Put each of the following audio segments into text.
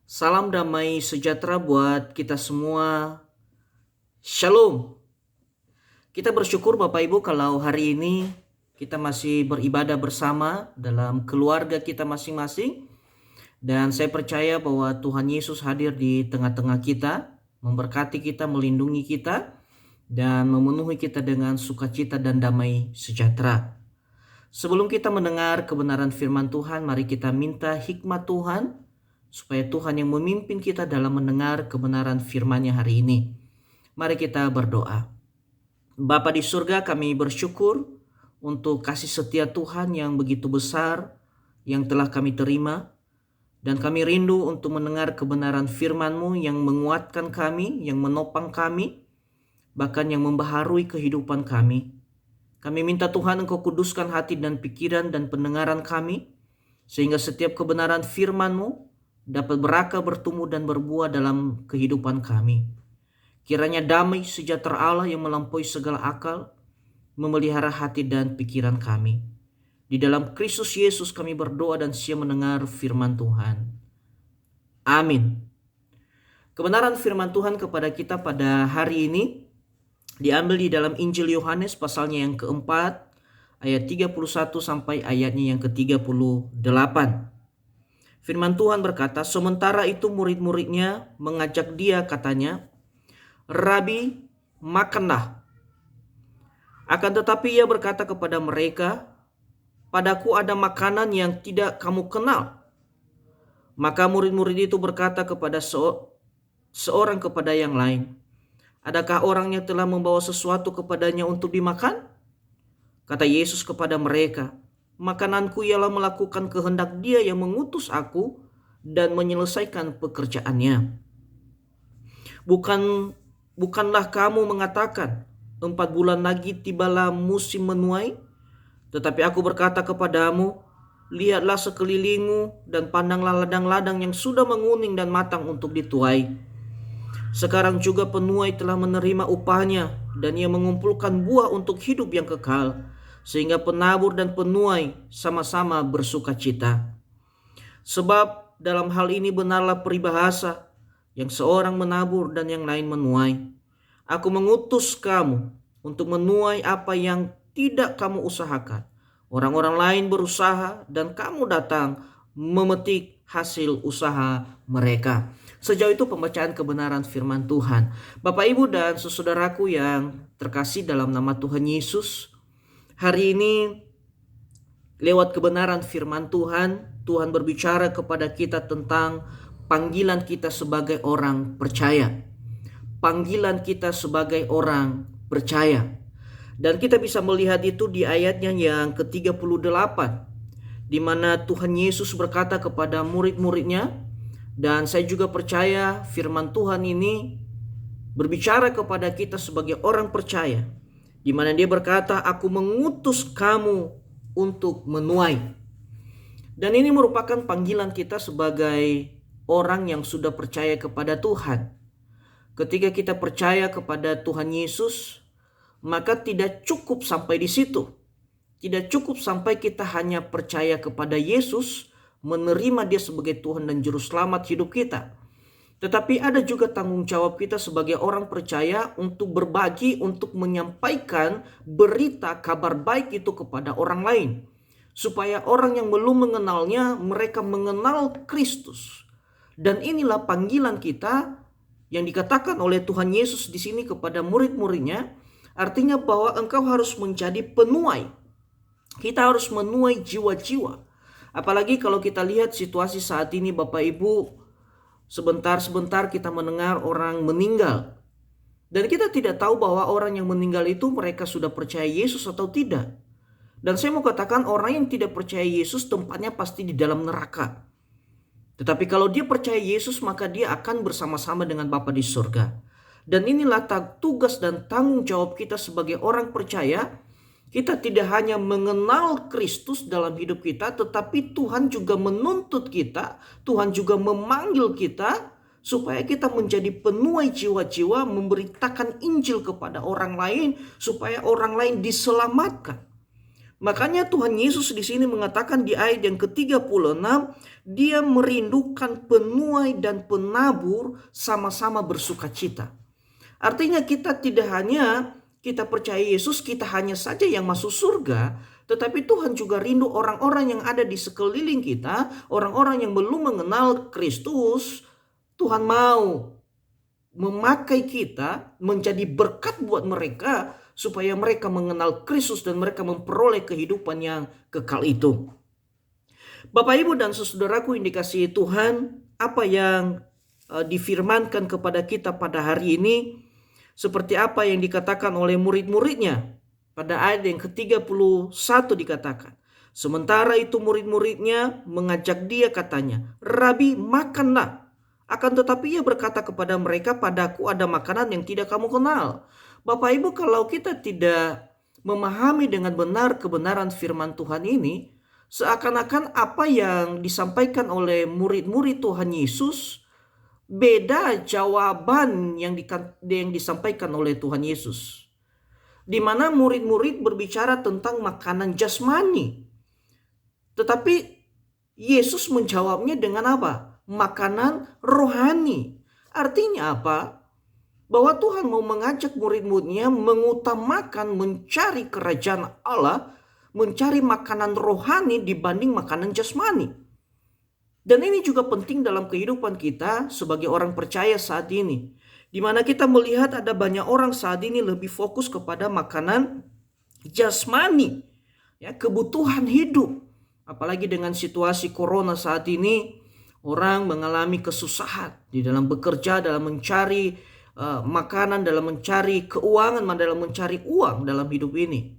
Salam damai sejahtera buat kita semua. Shalom. Kita bersyukur Bapak Ibu kalau hari ini kita masih beribadah bersama dalam keluarga kita masing-masing. Dan saya percaya bahwa Tuhan Yesus hadir di tengah-tengah kita, memberkati kita, melindungi kita, dan memenuhi kita dengan sukacita dan damai sejahtera. Sebelum kita mendengar kebenaran firman Tuhan, mari kita minta hikmat Tuhan, supaya Tuhan yang memimpin kita dalam mendengar kebenaran firman-Nya hari ini. Mari kita berdoa. Bapa di surga, kami bersyukur untuk kasih setia Tuhan yang begitu besar yang telah kami terima. Dan kami rindu untuk mendengar kebenaran firman-Mu yang menguatkan kami, yang menopang kami, bahkan yang membaharui kehidupan kami. Kami minta Tuhan Engkau kuduskan hati dan pikiran dan pendengaran kami, sehingga setiap kebenaran firman-Mu dapat berakar, bertumbuh, dan berbuah dalam kehidupan kami. Kiranya damai sejahtera Allah yang melampaui segala akal memelihara hati dan pikiran kami. Di dalam Kristus Yesus kami berdoa dan siap mendengar firman Tuhan. Amin. Kebenaran firman Tuhan kepada kita pada hari ini diambil di dalam Injil Yohanes pasalnya yang keempat, ayat 31 sampai ayatnya yang ke-38. Firman Tuhan berkata, sementara itu murid-muridnya mengajak dia, katanya, Rabi, makanlah. Akan tetapi ia berkata kepada mereka, padaku ada makanan yang tidak kamu kenal. Maka murid-murid itu berkata kepada seorang kepada yang lain, adakah orang yang telah membawa sesuatu kepadanya untuk dimakan? Kata Yesus kepada mereka, makananku ialah melakukan kehendak Dia yang mengutus aku dan menyelesaikan pekerjaannya. Bukanlah kamu mengatakan, 4 bulan lagi tibalah musim menuai? Tetapi aku berkata kepadamu, lihatlah sekelilingmu dan pandanglah ladang-ladang yang sudah menguning dan matang untuk dituai. Sekarang juga penuai telah menerima upahnya dan ia mengumpulkan buah untuk hidup yang kekal, sehingga penabur dan penuai sama-sama bersukacita. Sebab dalam hal ini benarlah peribahasa, yang seorang menabur dan yang lain menuai. Aku mengutus kamu untuk menuai apa yang tidak kamu usahakan. Orang-orang lain berusaha dan kamu datang memetik hasil usaha mereka. Sejauh itu pembacaan kebenaran firman Tuhan. Bapak, Ibu, dan saudaraku yang terkasih dalam nama Tuhan Yesus, hari ini lewat kebenaran firman Tuhan, Tuhan berbicara kepada kita tentang panggilan kita sebagai orang percaya. Panggilan kita sebagai orang percaya. Dan kita bisa melihat itu di ayatnya yang ke-38, di mana Tuhan Yesus berkata kepada murid-muridnya, dan saya juga percaya firman Tuhan ini berbicara kepada kita sebagai orang percaya, di mana Dia berkata, aku mengutus kamu untuk menuai. Dan ini merupakan panggilan kita sebagai orang yang sudah percaya kepada Tuhan. Ketika kita percaya kepada Tuhan Yesus, maka tidak cukup sampai di situ. Tidak cukup sampai kita hanya percaya kepada Yesus, menerima Dia sebagai Tuhan dan Juru Selamat hidup kita. Tetapi ada juga tanggung jawab kita sebagai orang percaya untuk berbagi, untuk menyampaikan berita kabar baik itu kepada orang lain. Supaya orang yang belum mengenalnya, mereka mengenal Kristus. Dan inilah panggilan kita yang dikatakan oleh Tuhan Yesus di sini kepada murid-muridnya, artinya bahwa engkau harus menjadi penuai. Kita harus menuai jiwa-jiwa. Apalagi kalau kita lihat situasi saat ini Bapak Ibu, sebentar-sebentar kita mendengar orang meninggal. Dan kita tidak tahu bahwa orang yang meninggal itu mereka sudah percaya Yesus atau tidak. Dan saya mau katakan orang yang tidak percaya Yesus tempatnya pasti di dalam neraka. Tetapi kalau dia percaya Yesus, maka dia akan bersama-sama dengan Bapa di surga. Dan inilah tugas dan tanggung jawab kita sebagai orang percaya. Kita tidak hanya mengenal Kristus dalam hidup kita, tetapi Tuhan juga menuntut kita, Tuhan juga memanggil kita supaya kita menjadi penuai jiwa-jiwa, memberitakan Injil kepada orang lain supaya orang lain diselamatkan. Makanya Tuhan Yesus di sini mengatakan di ayat yang ke-36, Dia merindukan penuai dan penabur sama-sama bersuka cita. Artinya kita percaya Yesus, kita hanya saja yang masuk surga, tetapi Tuhan juga rindu orang-orang yang ada di sekeliling kita, orang-orang yang belum mengenal Kristus. Tuhan mau memakai kita menjadi berkat buat mereka supaya mereka mengenal Kristus dan mereka memperoleh kehidupan yang kekal itu. Bapak, Ibu, dan saudaraku yang dikasihi Tuhan, apa yang difirmankan kepada kita pada hari ini seperti apa yang dikatakan oleh murid-muridnya. Pada ayat yang ke-31 dikatakan, sementara itu murid-muridnya mengajak dia, katanya, "Rabi, makanlah." Akan tetapi ia berkata kepada mereka, "Padaku ada makanan yang tidak kamu kenal." Bapak Ibu, kalau kita tidak memahami dengan benar kebenaran firman Tuhan ini, seakan-akan apa yang disampaikan oleh murid-murid Tuhan Yesus beda jawaban yang disampaikan oleh Tuhan Yesus. Di mana murid-murid berbicara tentang makanan jasmani. Tetapi Yesus menjawabnya dengan apa? Makanan rohani. Artinya apa? Bahwa Tuhan mau mengajak murid-muridnya mengutamakan mencari kerajaan Allah, mencari makanan rohani dibanding makanan jasmani. Dan ini juga penting dalam kehidupan kita sebagai orang percaya saat ini. Di mana kita melihat ada banyak orang saat ini lebih fokus kepada makanan jasmani, ya, kebutuhan hidup. Apalagi dengan situasi corona saat ini, orang mengalami kesusahan di dalam bekerja, dalam mencari makanan, dalam mencari keuangan, dalam mencari uang dalam hidup ini.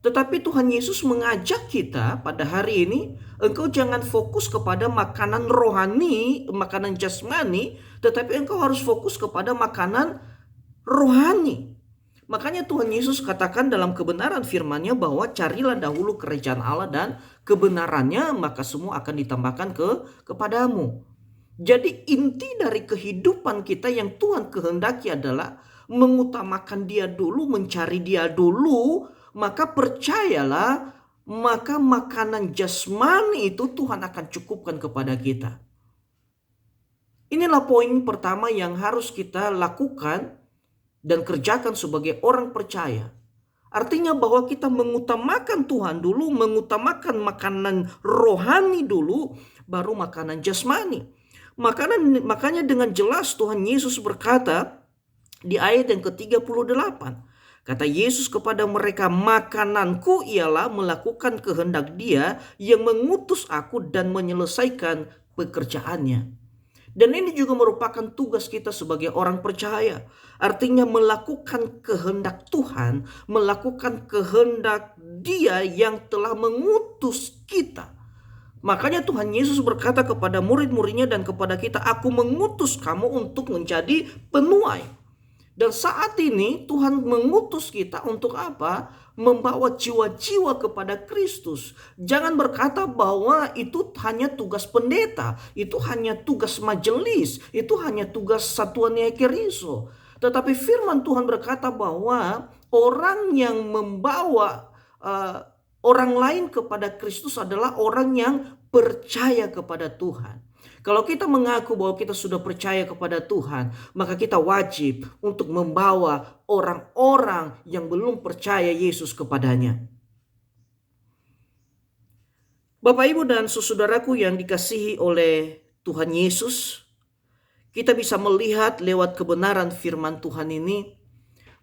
Tetapi Tuhan Yesus mengajak kita pada hari ini, engkau jangan fokus kepada makanan rohani, makanan jasmani, tetapi engkau harus fokus kepada makanan rohani. Makanya Tuhan Yesus katakan dalam kebenaran firman-Nya bahwa carilah dahulu kerajaan Allah dan kebenarannya, maka semua akan ditambahkan kepadamu. Jadi inti dari kehidupan kita yang Tuhan kehendaki adalah mengutamakan Dia dulu, mencari Dia dulu. Maka percayalah, maka makanan jasmani itu Tuhan akan cukupkan kepada kita. Inilah poin pertama yang harus kita lakukan dan kerjakan sebagai orang percaya. Artinya bahwa kita mengutamakan Tuhan dulu, mengutamakan makanan rohani dulu, baru makanan jasmani. Makanya dengan jelas Tuhan Yesus berkata di ayat yang ke-38. Kata Yesus kepada mereka, "Makananku ialah melakukan kehendak Dia yang mengutus aku dan menyelesaikan pekerjaannya." Dan ini juga merupakan tugas kita sebagai orang percaya. Artinya melakukan kehendak Tuhan, melakukan kehendak Dia yang telah mengutus kita. Makanya Tuhan Yesus berkata kepada murid-muridnya dan kepada kita, "Aku mengutus kamu untuk menjadi penuai." Dan saat ini Tuhan mengutus kita untuk apa? Membawa jiwa-jiwa kepada Kristus. Jangan berkata bahwa itu hanya tugas pendeta, itu hanya tugas majelis, itu hanya tugas satuan Ekariso. Tetapi firman Tuhan berkata bahwa orang yang membawa orang lain kepada Kristus adalah orang yang percaya kepada Tuhan. Kalau kita mengaku bahwa kita sudah percaya kepada Tuhan, maka kita wajib untuk membawa orang-orang yang belum percaya Yesus kepadanya. Bapak, Ibu, dan saudaraku yang dikasihi oleh Tuhan Yesus, kita bisa melihat lewat kebenaran firman Tuhan ini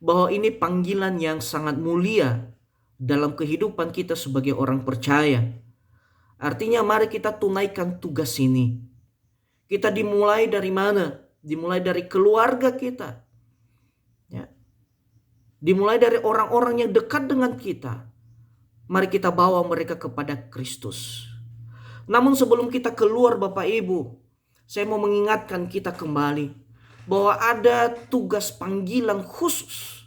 bahwa ini panggilan yang sangat mulia dalam kehidupan kita sebagai orang percaya. Artinya mari kita tunaikan tugas ini. Kita dimulai dari mana? Dimulai dari keluarga kita. Ya. Dimulai dari orang-orang yang dekat dengan kita. Mari kita bawa mereka kepada Kristus. Namun sebelum kita keluar, Bapak Ibu, saya mau mengingatkan kita kembali bahwa ada tugas panggilan khusus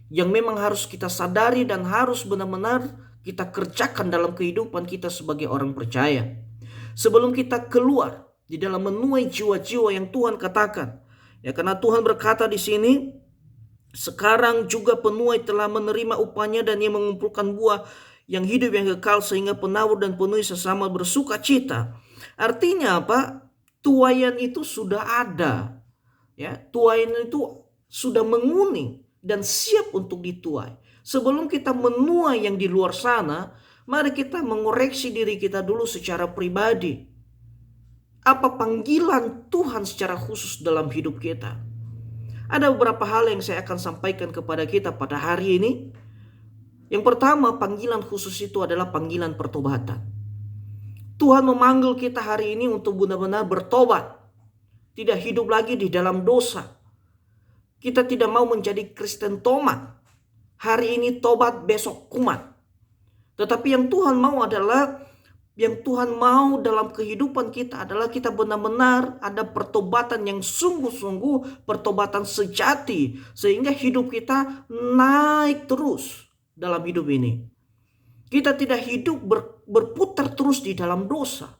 yang memang harus kita sadari dan harus benar-benar kita kerjakan dalam kehidupan kita sebagai orang percaya. Sebelum kita keluar di dalam menuai jiwa-jiwa yang Tuhan katakan. Ya, karena Tuhan berkata di sini, "Sekarang juga penuai telah menerima upahnya dan ia mengumpulkan buah yang hidup yang kekal sehingga penabur dan penuai sesama bersuka cita." Artinya apa? Tuaian itu sudah ada. Ya, tuaian itu sudah menguning dan siap untuk dituai. Sebelum kita menuai yang di luar sana, mari kita mengoreksi diri kita dulu secara pribadi. Apa panggilan Tuhan secara khusus dalam hidup kita? Ada beberapa hal yang saya akan sampaikan kepada kita pada hari ini. Yang pertama, panggilan khusus itu adalah panggilan pertobatan. Tuhan memanggil kita hari ini untuk benar-benar bertobat. Tidak hidup lagi di dalam dosa. Kita tidak mau menjadi Kristen tomat. Hari ini tobat, besok kumat. Tetapi yang Tuhan mau dalam kehidupan kita adalah kita benar-benar ada pertobatan yang sungguh-sungguh, pertobatan sejati. Sehingga hidup kita naik terus dalam hidup ini. Kita tidak hidup berputar terus di dalam dosa.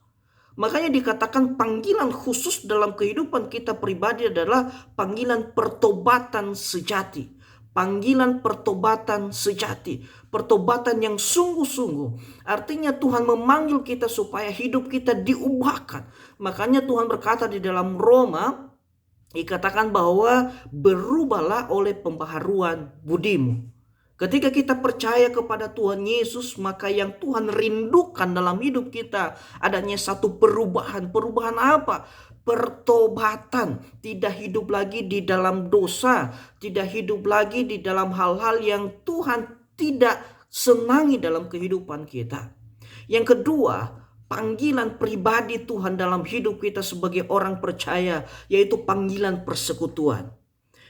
Makanya dikatakan panggilan khusus dalam kehidupan kita pribadi adalah panggilan pertobatan sejati. Panggilan pertobatan sejati. Pertobatan yang sungguh-sungguh. Artinya Tuhan memanggil kita supaya hidup kita diubahkan. Makanya Tuhan berkata di dalam Roma, dikatakan bahwa berubahlah oleh pembaharuan budimu. Ketika kita percaya kepada Tuhan Yesus, maka yang Tuhan rindukan dalam hidup kita adanya satu perubahan. Perubahan apa? Pertobatan. Tidak hidup lagi di dalam dosa. Tidak hidup lagi di dalam hal-hal yang Tuhan tidak senangi dalam kehidupan kita. Yang kedua, panggilan pribadi Tuhan dalam hidup kita sebagai orang percaya, yaitu panggilan persekutuan.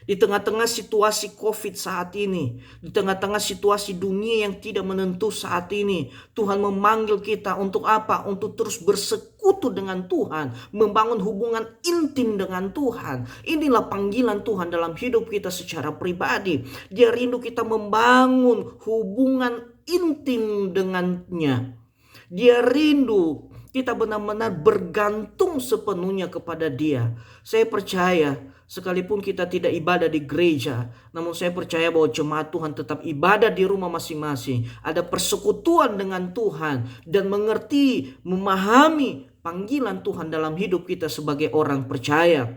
Di tengah-tengah situasi COVID saat ini, di tengah-tengah situasi dunia yang tidak menentu saat ini, Tuhan memanggil kita untuk apa? Untuk terus bersekutu dengan Tuhan, membangun hubungan intim dengan Tuhan. Inilah panggilan Tuhan dalam hidup kita secara pribadi. Dia rindu kita membangun hubungan intim dengannya. Dia rindu kita benar-benar bergantung sepenuhnya kepada Dia. Saya percaya sekalipun kita tidak ibadah di gereja, namun saya percaya bahwa jemaat Tuhan tetap ibadah di rumah masing-masing. Ada persekutuan dengan Tuhan dan mengerti, memahami panggilan Tuhan dalam hidup kita sebagai orang percaya.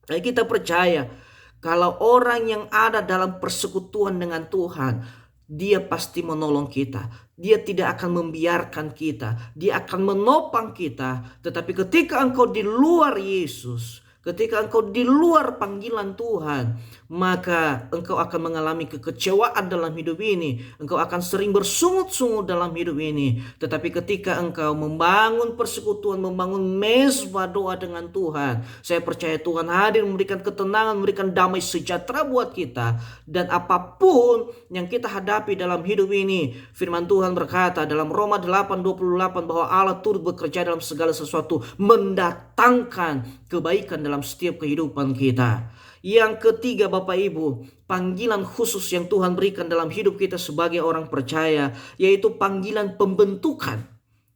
Dan kita percaya kalau orang yang ada dalam persekutuan dengan Tuhan, Dia pasti menolong kita. Dia tidak akan membiarkan kita. Dia akan menopang kita. Tetapi ketika engkau di luar Yesus, ketika engkau di luar panggilan Tuhan, maka engkau akan mengalami kekecewaan dalam hidup ini. Engkau akan sering bersungut-sungut dalam hidup ini. Tetapi ketika engkau membangun persekutuan, membangun mezbah doa dengan Tuhan, saya percaya Tuhan hadir memberikan ketenangan, memberikan damai sejahtera buat kita. Dan apapun yang kita hadapi dalam hidup ini, firman Tuhan berkata dalam Roma 8:28 bahwa Allah turut bekerja dalam segala sesuatu, mendatangkan kebaikan dalam setiap kehidupan kita. Yang ketiga, Bapak Ibu, panggilan khusus yang Tuhan berikan dalam hidup kita sebagai orang percaya, yaitu panggilan pembentukan.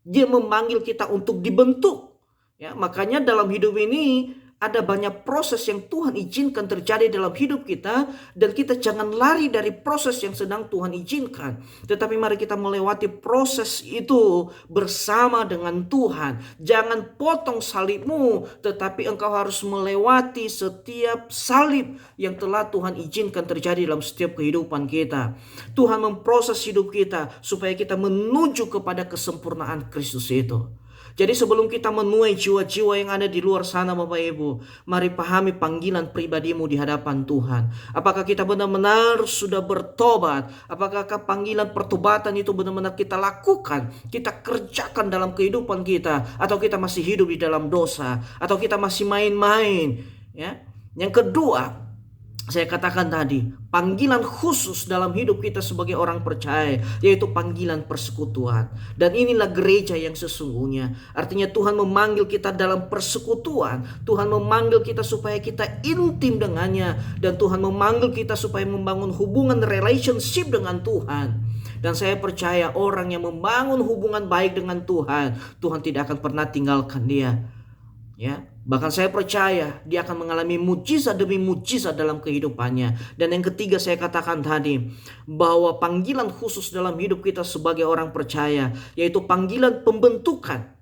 Dia memanggil kita untuk dibentuk. Ya, makanya dalam hidup ini ada banyak proses yang Tuhan izinkan terjadi dalam hidup kita, dan kita jangan lari dari proses yang sedang Tuhan izinkan. Tetapi mari kita melewati proses itu bersama dengan Tuhan. Jangan potong salibmu, tetapi engkau harus melewati setiap salib yang telah Tuhan izinkan terjadi dalam setiap kehidupan kita. Tuhan memproses hidup kita supaya kita menuju kepada kesempurnaan Kristus itu. Jadi sebelum kita menuai jiwa-jiwa yang ada di luar sana, Bapak Ibu, mari pahami panggilan pribadimu di hadapan Tuhan. Apakah kita benar-benar sudah bertobat? Apakah panggilan pertobatan itu benar-benar kita lakukan, kita kerjakan dalam kehidupan kita? Atau kita masih hidup di dalam dosa? Atau kita masih main-main? Ya. Yang kedua, saya katakan tadi, panggilan khusus dalam hidup kita sebagai orang percaya, yaitu panggilan persekutuan. Dan inilah gereja yang sesungguhnya. Artinya Tuhan memanggil kita dalam persekutuan. Tuhan memanggil kita supaya kita intim dengannya. Dan Tuhan memanggil kita supaya membangun hubungan relationship dengan Tuhan. Dan saya percaya orang yang membangun hubungan baik dengan Tuhan, Tuhan tidak akan pernah tinggalkan dia. Ya, bahkan saya percaya dia akan mengalami mujizat demi mujizat dalam kehidupannya. Dan yang ketiga, saya katakan tadi bahwa panggilan khusus dalam hidup kita sebagai orang percaya, yaitu panggilan pembentukan.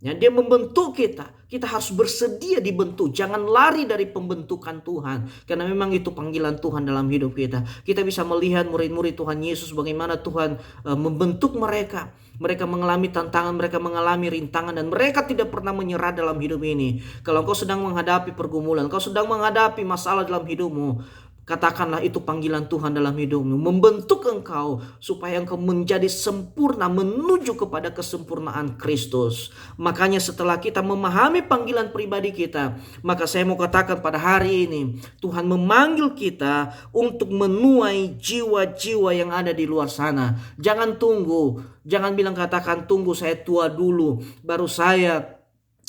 Ya, dia membentuk kita. Kita harus bersedia dibentuk. Jangan lari dari pembentukan Tuhan. Karena memang itu panggilan Tuhan dalam hidup kita. Kita bisa melihat murid-murid Tuhan Yesus bagaimana Tuhan membentuk mereka. Mereka mengalami tantangan, mereka mengalami rintangan, dan mereka tidak pernah menyerah dalam hidup ini. Kalau engkau sedang menghadapi pergumulan, engkau sedang menghadapi masalah dalam hidupmu, katakanlah itu panggilan Tuhan dalam hidupmu, membentuk engkau supaya engkau menjadi sempurna menuju kepada kesempurnaan Kristus. Makanya setelah kita memahami panggilan pribadi kita, maka saya mau katakan pada hari ini, Tuhan memanggil kita untuk menuai jiwa-jiwa yang ada di luar sana. Jangan tunggu, jangan bilang katakan tunggu saya tua dulu, baru saya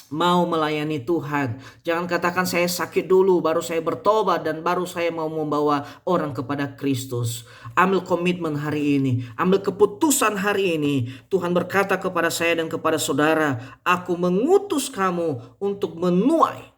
mau melayani Tuhan. Jangan katakan saya sakit dulu baru saya bertobat dan baru saya mau membawa orang kepada Kristus. Ambil komitmen hari ini, ambil keputusan hari ini. Tuhan berkata kepada saya dan kepada saudara, aku mengutus kamu untuk menuai.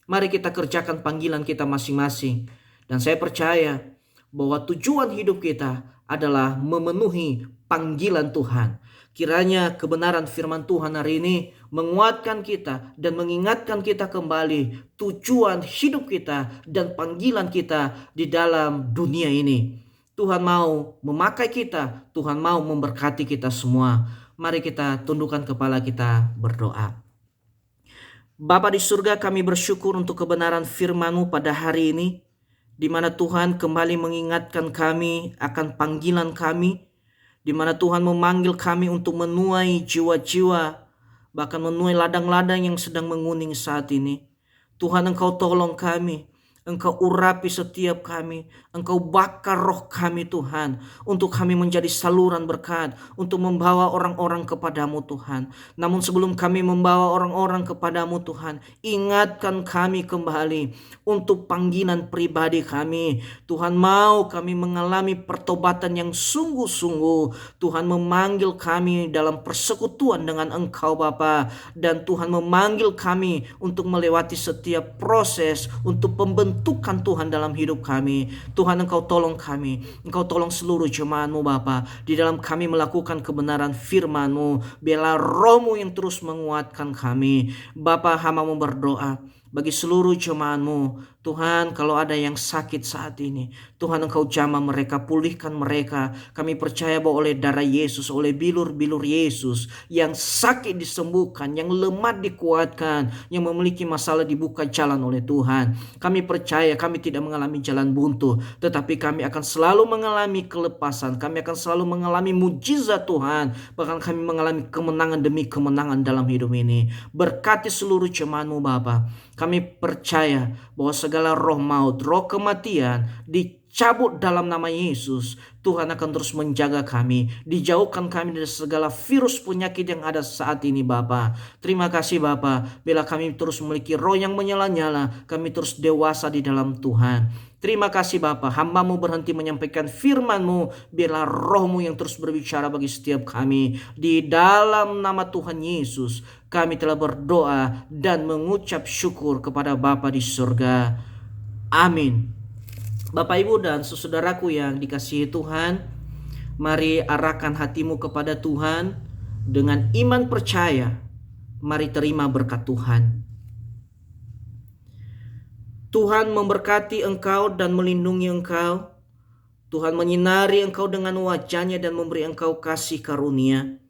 Mari kita kerjakan panggilan kita masing-masing. Dan saya percaya bahwa tujuan hidup kita adalah memenuhi panggilan Tuhan. Kiranya kebenaran firman Tuhan hari ini menguatkan kita dan mengingatkan kita kembali tujuan hidup kita dan panggilan kita di dalam dunia ini. Tuhan mau memakai kita, Tuhan mau memberkati kita semua. Mari kita tundukkan kepala kita berdoa. Bapa di surga, kami bersyukur untuk kebenaran firman-Mu pada hari ini, di mana Tuhan kembali mengingatkan kami akan panggilan kami, di mana Tuhan memanggil kami untuk menuai jiwa-jiwa, bahkan menuai ladang-ladang yang sedang menguning saat ini. Tuhan, Engkau tolong kami, Engkau urapi setiap kami, Engkau bakar roh kami Tuhan, untuk kami menjadi saluran berkat, untuk membawa orang-orang kepadamu Tuhan. Namun sebelum kami membawa orang-orang kepadamu Tuhan, ingatkan kami kembali untuk panggilan pribadi kami. Tuhan, mau kami mengalami pertobatan yang sungguh-sungguh. Tuhan memanggil kami dalam persekutuan dengan Engkau Bapa, dan Tuhan memanggil kami untuk melewati setiap proses untuk pembentukan Tuhan dalam hidup kami. Tuhan, Engkau tolong kami, Engkau tolong seluruh jemaat-Mu Bapa, di dalam kami melakukan kebenaran firman-Mu. Biarlah Roh-Mu yang terus menguatkan kami. Bapa, hamba-Mu berdoa bagi seluruh jemaat-Mu. Tuhan, kalau ada yang sakit saat ini, Tuhan, Engkau jamah mereka, pulihkan mereka. Kami percaya bahwa oleh darah Yesus, oleh bilur-bilur Yesus, yang sakit disembuhkan, yang lemah dikuatkan, yang memiliki masalah dibuka jalan oleh Tuhan. Kami percaya kami tidak mengalami jalan buntu, tetapi kami akan selalu mengalami kelepasan. Kami akan selalu mengalami mujizat Tuhan. Bahkan kami mengalami kemenangan demi kemenangan dalam hidup ini. Berkati seluruh jemaat-Mu Bapa. Kami percaya bahwa segala roh maut, roh kematian dicabut dalam nama Yesus. Tuhan akan terus menjaga kami, dijauhkan kami dari segala virus penyakit yang ada saat ini Bapa. Terima kasih Bapa, bila kami terus memiliki roh yang menyala-nyala, kami terus dewasa di dalam Tuhan. Terima kasih Bapa, hamba-Mu berhenti menyampaikan firman-Mu, biarlah Roh-Mu yang terus berbicara bagi setiap kami. Di dalam nama Tuhan Yesus, kami telah berdoa dan mengucap syukur kepada Bapa di surga. Amin. Bapak, Ibu, dan saudaraku yang dikasihi Tuhan, mari arahkan hatimu kepada Tuhan dengan iman percaya. Mari terima berkat Tuhan. Tuhan memberkati engkau dan melindungi engkau. Tuhan menyinari engkau dengan wajah-Nya dan memberi engkau kasih karunia.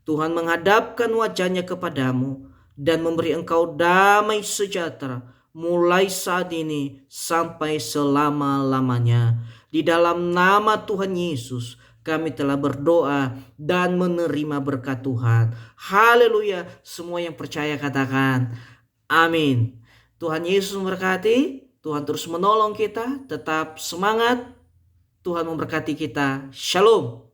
Tuhan menghadapkan wajah-Nya kepadamu dan memberi engkau damai sejahtera mulai saat ini sampai selama-lamanya. Di dalam nama Tuhan Yesus kami telah berdoa dan menerima berkat Tuhan. Haleluya. Semua yang percaya katakan amin. Tuhan Yesus memberkati. Tuhan terus menolong kita. Tetap semangat. Tuhan memberkati kita. Shalom.